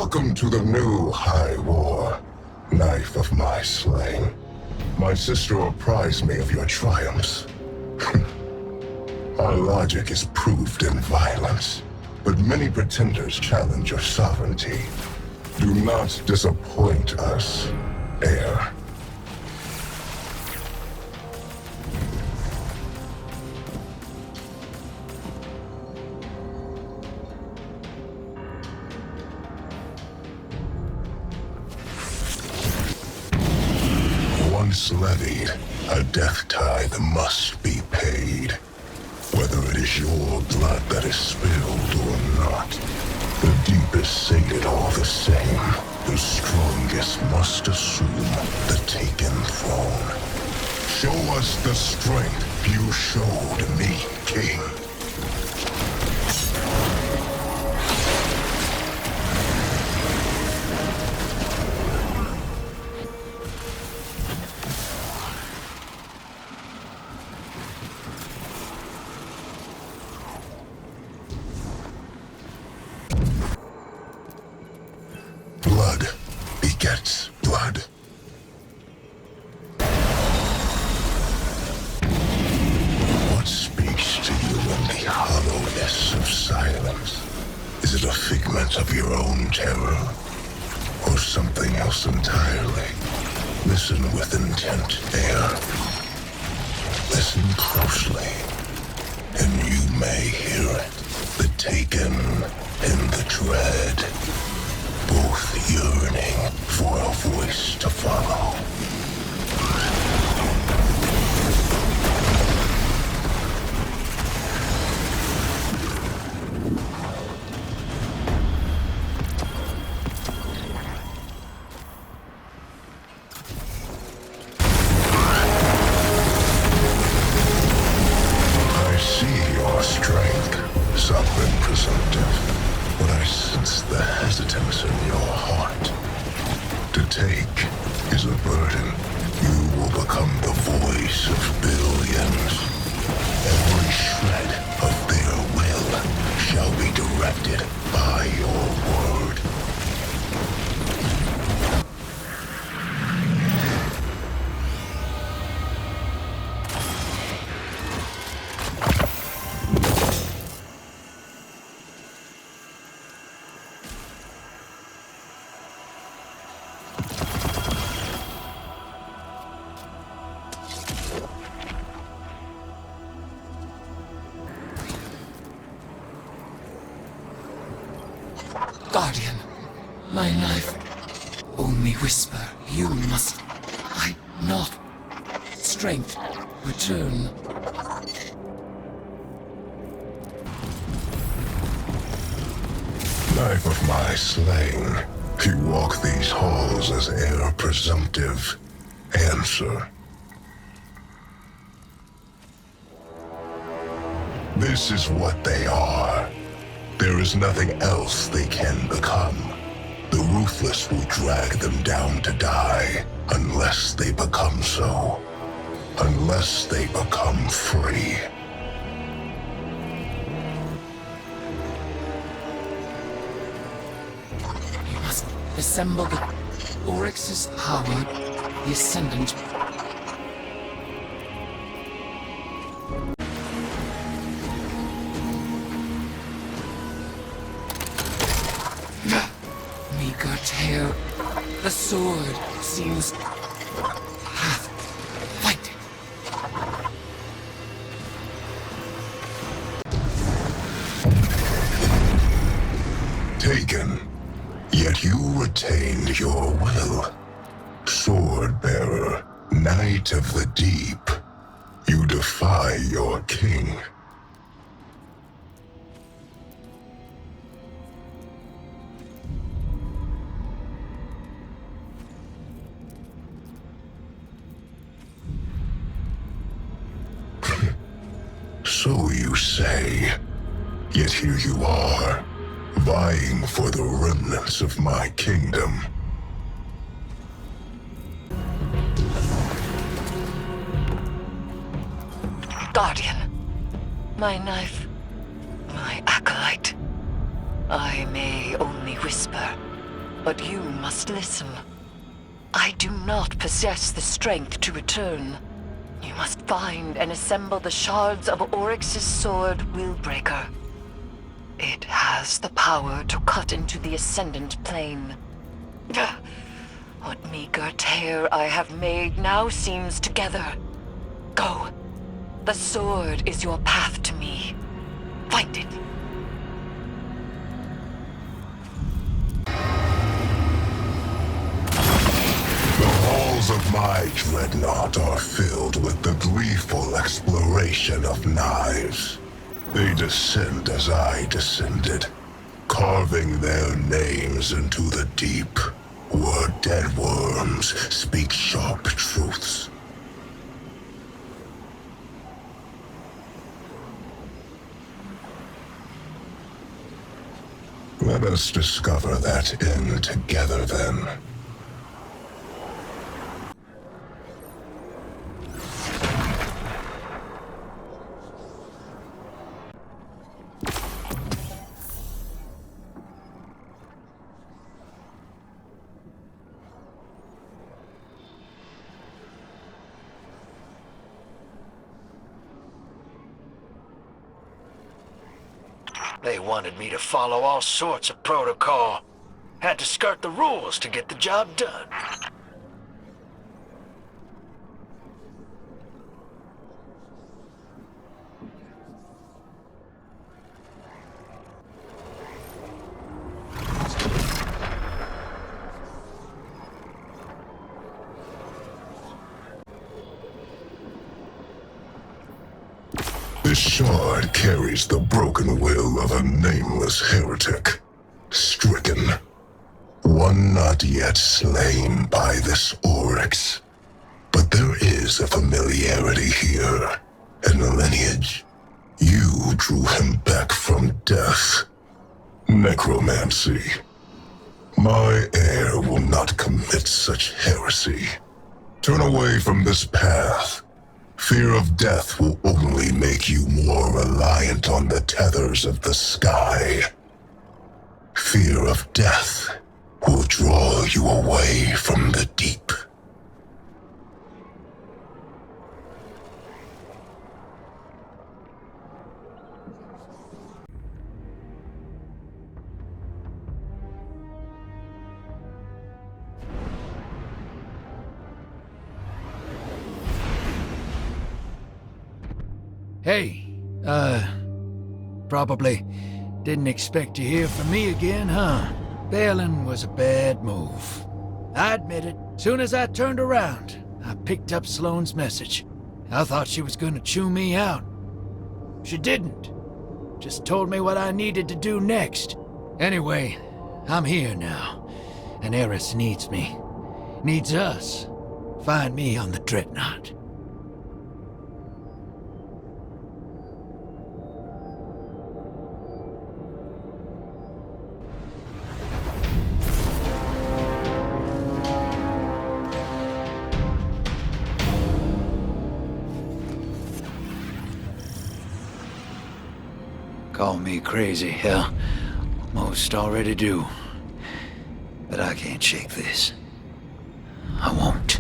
Welcome to the new High War, knife of my slaying. My sister apprised me of your triumphs. Our logic is proved in violence, but many pretenders challenge your sovereignty. Do not disappoint us, heir. Once levied, a death tithe must be paid. Whether it is your blood that is spilled or not, the deepest say it all the same. The strongest must assume the taken throne. Show us the strength you showed me, King. Blood begets blood. What speaks to you in the hollowness of silence? Is it a figment of your own terror? Or something else entirely? Listen with intent, heir. Listen closely, and you may hear it. The taken and the dread. Both yearning for a voice to follow. I see your strength, sovereign presumptive. But I sense the hesitance in your heart. To take is a burden. You will become the voice of billions. Every shred of their will shall be directed by your word. Guardian, my knife. Only whisper, you must hide not. Strength, return. Knife of my slaying, you walk these halls as heir presumptive. Answer. This is what they are. There is nothing else they can become. The ruthless will drag them down to die, unless they become so. Unless they become free. You must assemble the Oryx's Howard, the Ascendant. Meager tear. The sword seems half fighting. Taken, yet you retained your will. Sword bearer, knight of the deep, you defy your king. So you say, yet here you are, vying for the remnants of my kingdom. Guardian, my knife, my acolyte. I may only whisper, But you must listen. I do not possess the strength to return. You must find and assemble the shards of Oryx's sword Willbreaker. It has the power to cut into the Ascendant Plane. What meager tear I have made now seems together. Go. The sword is your path to me. Find it. The halls of my dreadnought are filled with the gleeful exploration of knives. They descend as I descended, carving their names into the deep, where dead worms speak sharp truths. Let us discover that end together, then. They wanted me to follow all sorts of protocol. Had to skirt the rules to get the job done. This shard carries the broken will of a nameless heretic, stricken. One not yet slain by this Oryx. But there is a familiarity here, and a lineage. You drew him back from death. Necromancy. My heir will not commit such heresy. Turn away from this path. Fear of death will only make you more reliant on the tethers of the sky. Fear of death will draw you away from the deep. Hey, probably didn't expect to hear from me again, huh? Bailing was a bad move. I admit it. Soon as I turned around, I picked up Sloane's message. I thought she was gonna chew me out. She didn't. Just told me what I needed to do next. Anyway, I'm here now. And Eris needs me. Needs us. Find me on the Dreadnought. Call me crazy, hell. Most already do. But I can't shake this. I won't.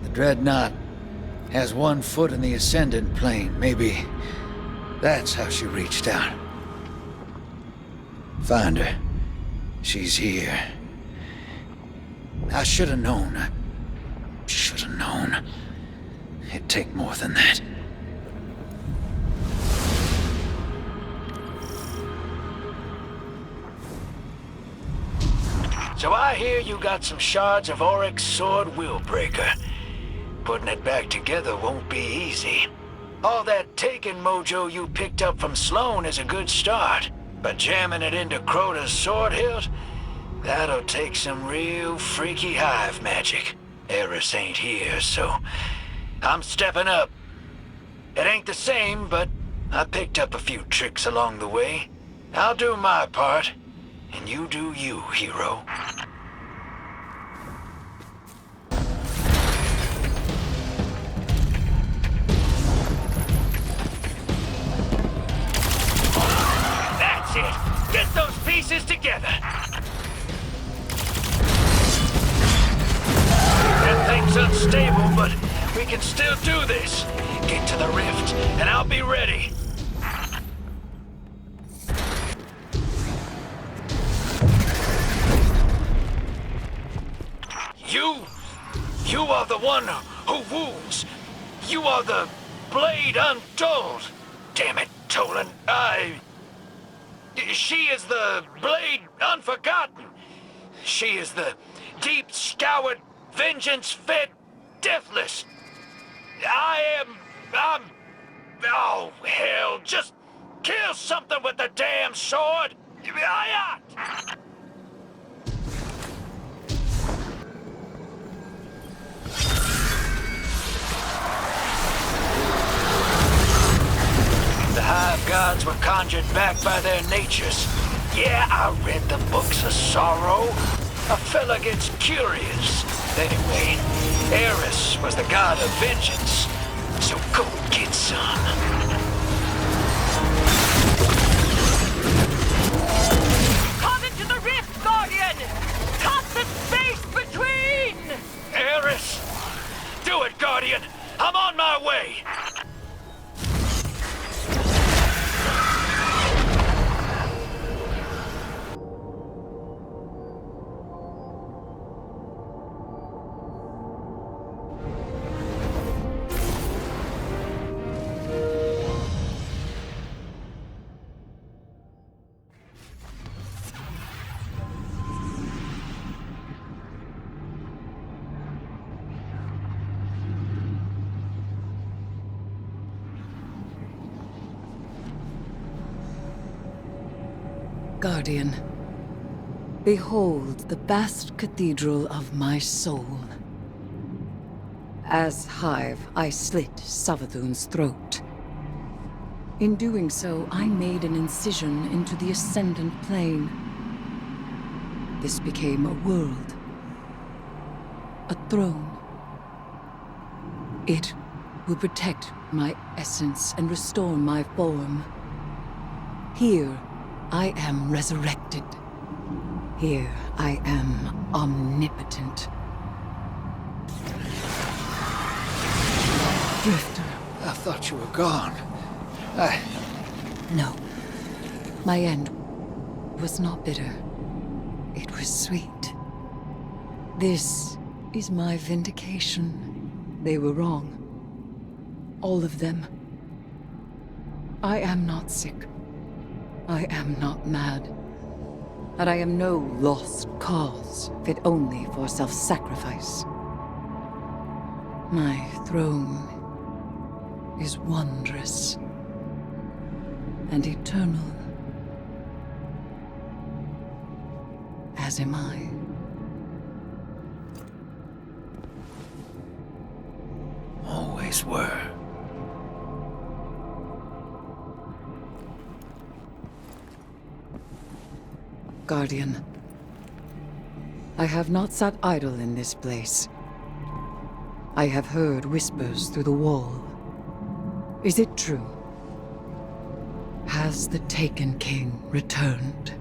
The Dreadnought has one foot in the Ascendant Plane. Maybe that's how she reached out. Find her. She's here. I should have known. I should have known. It'd take more than that. So I hear you got some shards of Oryx sword Willbreaker. Putting it back together won't be easy. All that taken mojo you picked up from Sloane is a good start, but jamming it into Crota's sword hilt, that'll take some real freaky Hive magic. Eris ain't here, so I'm stepping up. It ain't the same, but I picked up a few tricks along the way. I'll do my part. And you do you, hero. That's it! Get those pieces together! unstable, but we can still do this. Get to the rift, and I'll be ready. You are the one who wounds. You are the blade untold. Damn it, Tolan. She is the blade unforgotten. She is the deep scoured, vengeance-fed, deathless. Oh, hell, just kill something with the damn sword. The Hive gods were conjured back by their natures. Yeah, I read the books of sorrow. A fella gets curious. Anyway, Eris was the god of vengeance. So go get some. Come into the rift, Guardian! Cut the space between! Eris! Do it, Guardian! I'm on my way! Guardian, behold the vast cathedral of my soul. As Hive, I slit Savathun's throat. In doing so, I made an incision into the Ascendant Plane. This became a world. A throne. It will protect my essence and restore my form. Here, I am resurrected. Here, I am omnipotent. Drifter, I thought you were gone. No. My end was not bitter. It was sweet. This is my vindication. They were wrong. All of them. I am not sick. I am not mad. And I am no lost cause, fit only for self-sacrifice. My throne is wondrous and eternal, as am I. Always were. Guardian, I have not sat idle in this place. I have heard whispers through the wall. Is it true? Has the Taken King returned?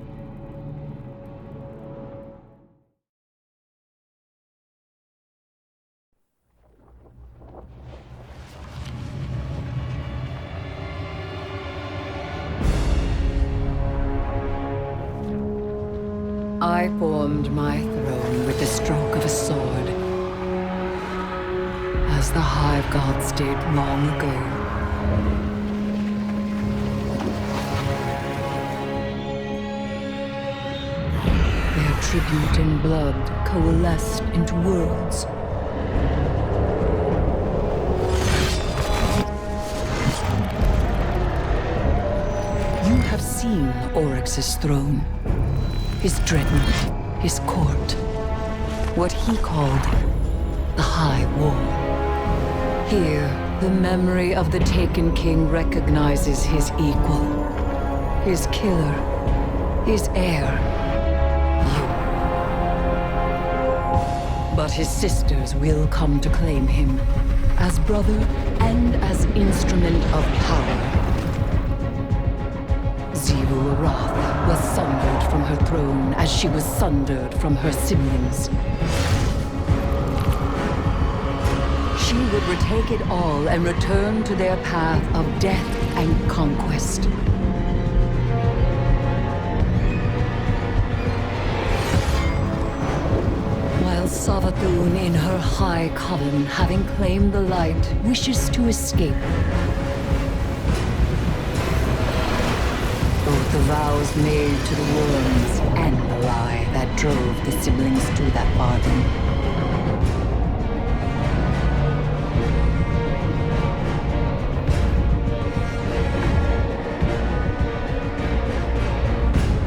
I formed my throne with the stroke of a sword, as the Hive gods did long ago. Their tribute in blood coalesced into worlds. You have seen Oryx's throne. His dreadnought, his court, what he called the High Wall. Here, the memory of the Taken King recognizes his equal, his killer, his heir, you. But his sisters will come to claim him, as brother and as instrument of power. Zivu Arath was sundered from her throne as she was sundered from her siblings. she would retake it all and return to their path of death and conquest. While Savathun in her high coven, having claimed the light, wishes to escape. Both the vows made to the worms and the lie that drove the siblings to that bargain.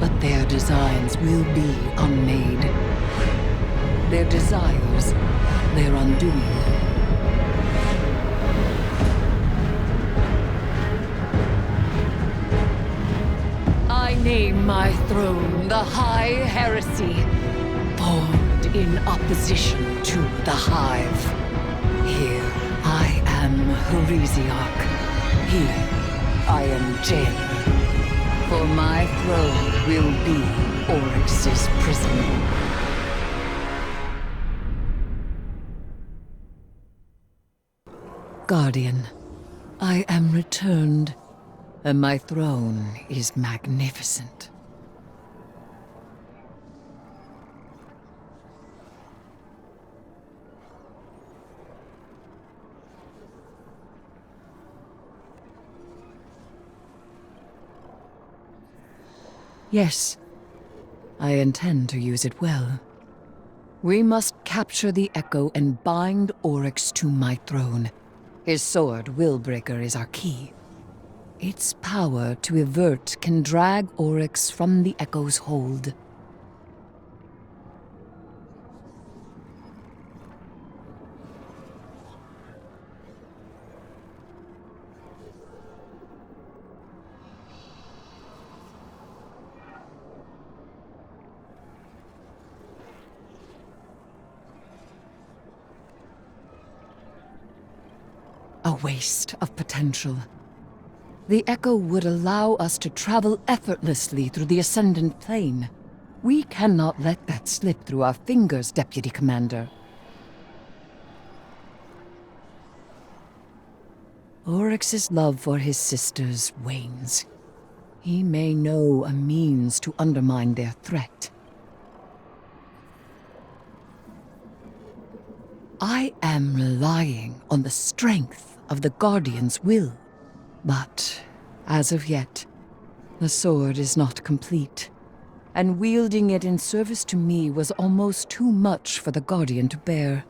But their designs will be unmade. Their desires, their undoing. I name my throne the High Heresy, formed in opposition to the Hive. Here I am Heresiarch. Here I am Jailer. For my throne will be Oryx's prison. Guardian, I am returned, and my throne is magnificent. Yes, I intend to use it well. We must capture the Echo and bind Oryx to my throne. His sword, Willbreaker, is our key. Its power to avert can drag Oryx from the Echo's hold. A waste of potential. The Echo would allow us to travel effortlessly through the Ascendant Plane. We cannot let that slip through our fingers, Deputy Commander. Oryx's love for his sisters wanes. He may know a means to undermine their threat. I am relying on the strength of the Guardian's will. But, as of yet, the sword is not complete, and wielding it in service to me was almost too much for the Guardian to bear.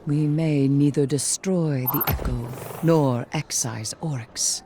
We may neither destroy the Echo, nor excise Oryx.